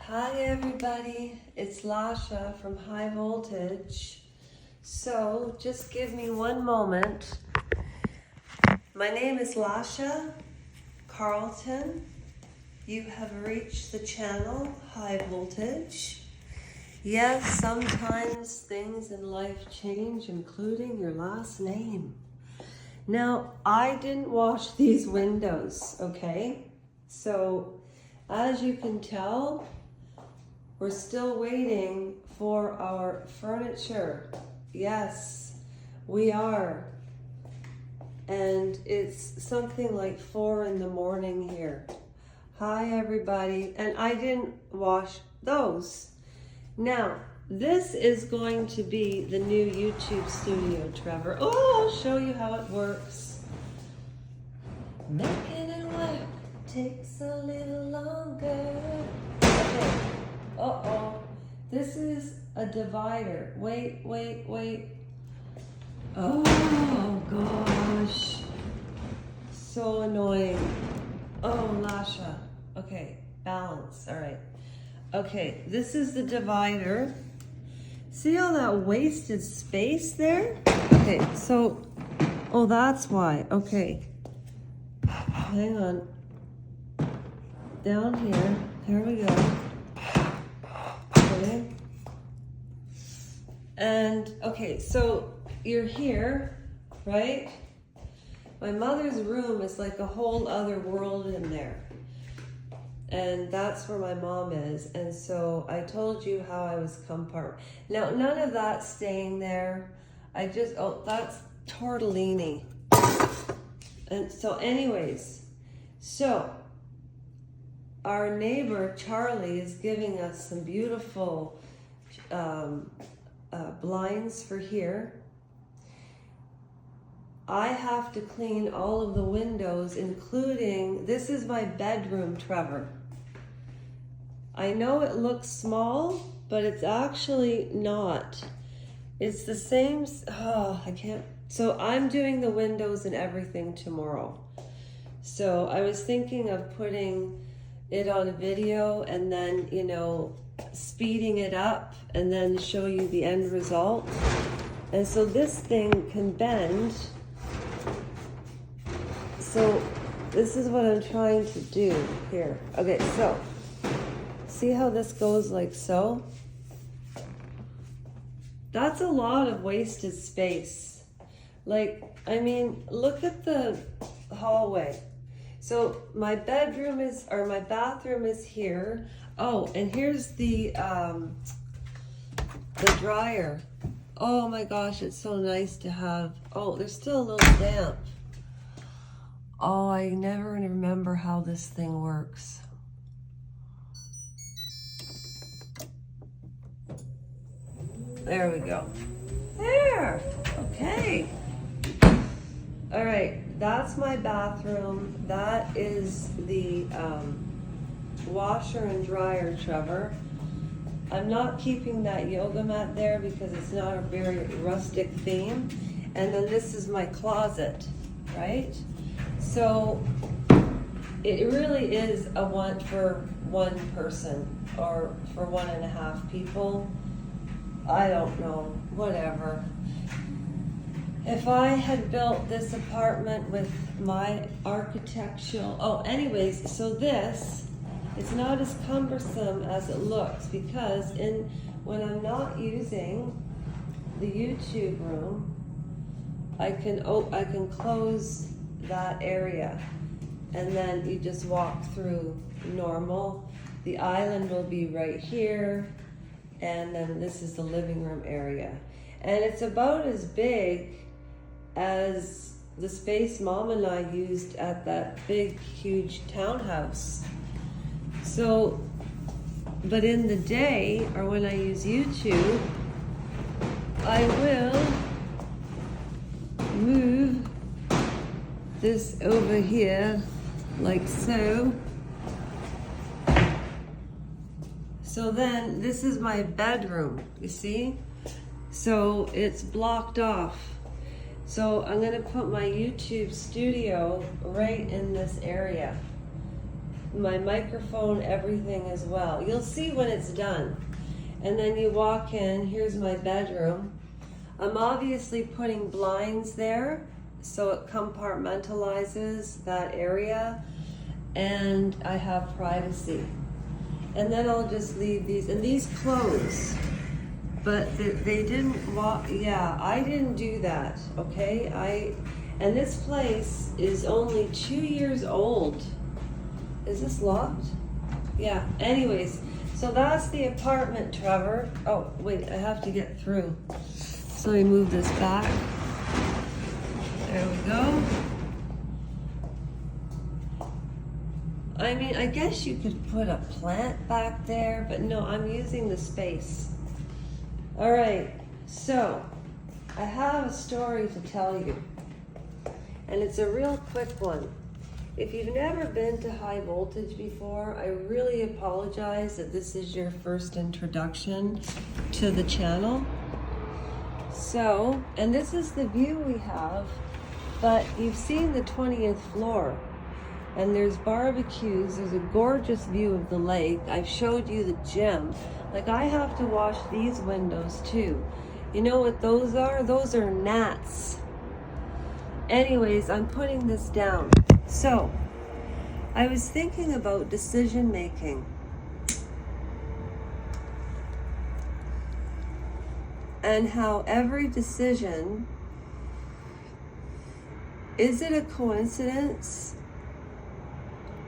Hi everybody, it's Lasha from High Voltage. So just give me one moment. My name is Lasha Carlton. You have reached the channel High Voltage. Yes, sometimes things in life change, including your last name. Now, I didn't wash these windows, okay? So, as you can tell, we're still waiting for our furniture. Yes, we are. And it's something like 4 in the morning here. Hi everybody, and I didn't wash those. Now, this is going to be the new YouTube studio, Trevor. Oh, I'll show you how it works. Making it work takes a little longer. Okay. Uh-oh. This is a divider. Wait. Oh, gosh. So annoying. Oh, Lasha. Okay, balance. All right. Okay, this is the divider. See all that wasted space there? Okay, so, oh, that's why. Okay. Hang on. Down here. Here we go. Okay. And, okay, so you're here, right? My mother's room is like a whole other world in there. And that's where my mom is. And so I told you how I was compartment. Now, none of that's staying there. Oh, that's tortellini. And so anyways, so our neighbor Charlie is giving us some beautiful blinds for here. I have to clean all of the windows, including, this is my bedroom, Trevor. I know it looks small, but it's actually not. It's the same, I can't. So I'm doing the windows and everything tomorrow. So I was thinking of putting it on a video and then, you know, speeding it up and then show you the end result. And so this thing can bend. So this is what I'm trying to do here. Okay, so see how this goes like so? That's a lot of wasted space. Like, I mean, look at the hallway. So my bathroom is here. Oh, and here's the dryer. Oh my gosh, it's so nice to have. Oh, there's still a little damp. Oh, I never remember how this thing works. There we go. There. Okay. All right. That's my bathroom. That is the washer and dryer, Trevor. I'm not keeping that yoga mat there because it's not a very rustic theme. And then this is my closet, right? So it really is a one for one person or for 1.5 people. I don't know, whatever. If I had built this apartment with my architectural, anyways, so this, it's not as cumbersome as it looks because when I'm not using the YouTube room, I can close that area and then you just walk through normal. The island will be right here and then this is the living room area. And it's about as big as the space Mom and I used at that big, huge townhouse. So, but in the day, or when I use YouTube, I will move this over here, like so. So then, this is my bedroom, you see? So it's blocked off. So I'm gonna put my YouTube studio right in this area. my microphone, everything as well. You'll see when it's done. And then you walk in, here's my bedroom. I'm obviously putting blinds there so it compartmentalizes that area, and I have privacy. And then I'll just leave these, and these close, but they didn't walk. Yeah, I didn't do that, okay? And this place is only 2 years old. Is this locked? Yeah, anyways, so that's the apartment, Trevor. Oh, wait, I have to get through. So we move this back. There we go. I mean, I guess you could put a plant back there, but no, I'm using the space. All right, so I have a story to tell you, and it's a real quick one. If you've never been to high voltage before, I really apologize that this is your first introduction to the channel. So, and this is the view we have, but you've seen the 20th floor. And there's barbecues, there's a gorgeous view of the lake. I've showed you the gym. Like, I have to wash these windows too. You know what those are? Those are gnats. Anyways, I'm putting this down. So, I was thinking about decision making. And how every decision, is it a coincidence?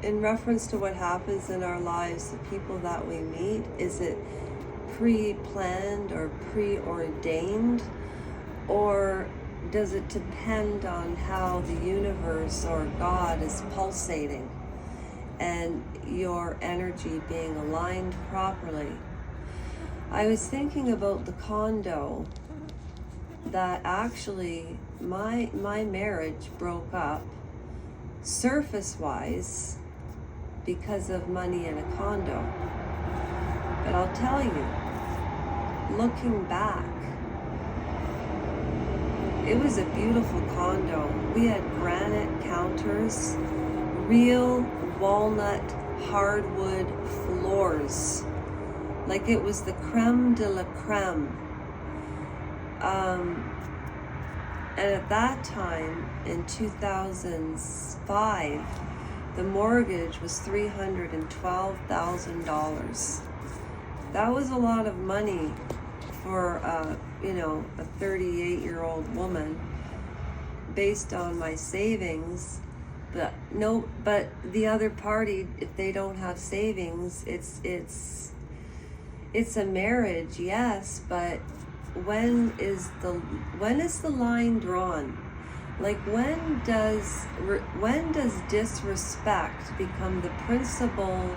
In reference to what happens in our lives, the people that we meet, is it pre-planned or preordained? Or does it depend on how the universe or God is pulsating and your energy being aligned properly? I was thinking about the condo that actually my marriage broke up surface-wise because of money in a condo. But I'll tell you, looking back, it was a beautiful condo. We had granite counters, real walnut hardwood floors. Like it was the creme de la creme. And at that time, in 2005, the mortgage was $312,000. That was a lot of money for a 38-year-old woman based on my savings. But the other party, if they don't have savings, it's a marriage, yes, but when is the line drawn? Like, when does disrespect become the principal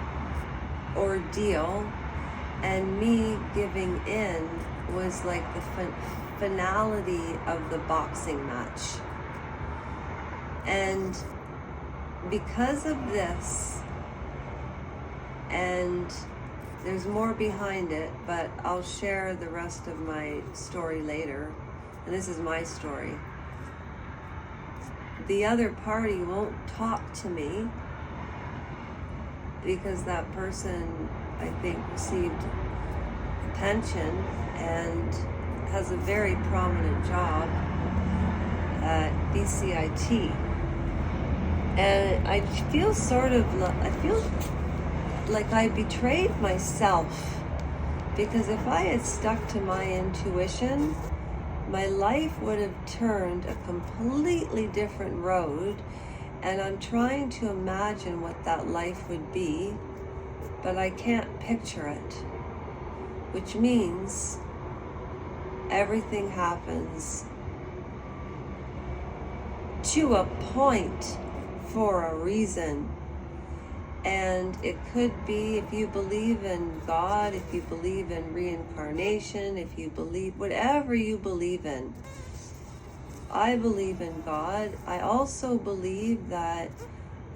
ordeal, and me giving in was like the finality of the boxing match? And because of this, and there's more behind it, but I'll share the rest of my story later. And this is my story. The other party won't talk to me because that person, I think, received a pension and has a very prominent job at BCIT. And I feel like I betrayed myself, because if I had stuck to my intuition, my life would have turned a completely different road, and I'm trying to imagine what that life would be, but I can't picture it, which means everything happens to a point for a reason. And it could be, if you believe in God, if you believe in reincarnation, if you believe, whatever you believe in. I believe in God. I also believe that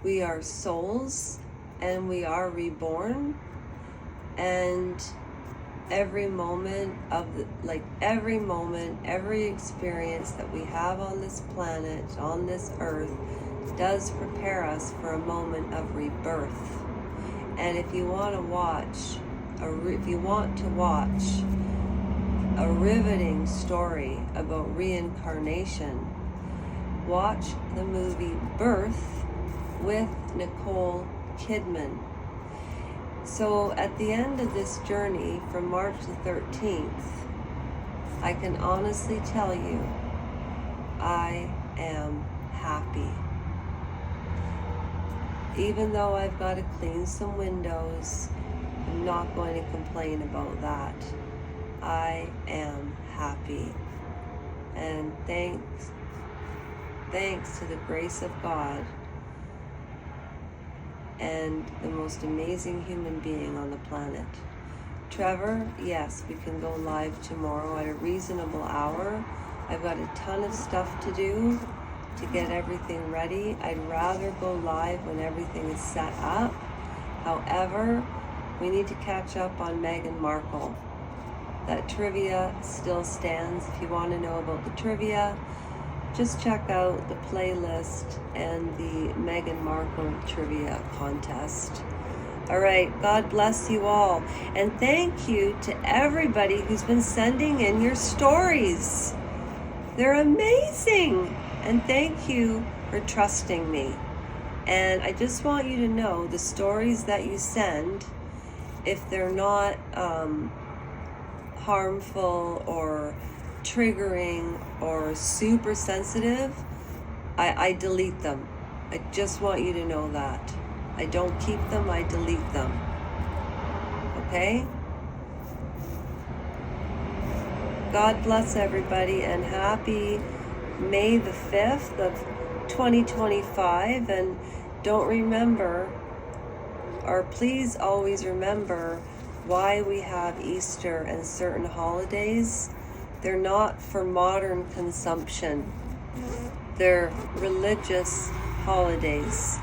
we are souls and we are reborn. And every moment, every experience that we have on this planet, on this earth, does prepare us for a moment of rebirth. And if you want to watch a riveting story about reincarnation, watch the movie Birth with Nicole Kidman. So at the end of this journey from March the 13th, I can honestly tell you, I am happy. Even though I've got to clean some windows, I'm not going to complain about that. I am happy. And thanks to the grace of God and the most amazing human being on the planet. Trevor, yes, we can go live tomorrow at a reasonable hour. I've got a ton of stuff to do to get everything ready. I'd rather go live when everything is set up. However, we need to catch up on Meghan Markle. That trivia still stands. If you want to know about the trivia, just check out the playlist and the Meghan Markle trivia contest. All right, God bless you all. And thank you to everybody who's been sending in your stories. They're amazing. And thank you for trusting me. And I just want you to know the stories that you send, if they're not harmful or triggering or super sensitive, I delete them. I just want you to know that. I don't keep them, I delete them. Okay? God bless everybody and happy May the 5th of 2025. And don't remember, or please always remember, why we have Easter and certain holidays. They're not for modern consumption. They're religious holidays.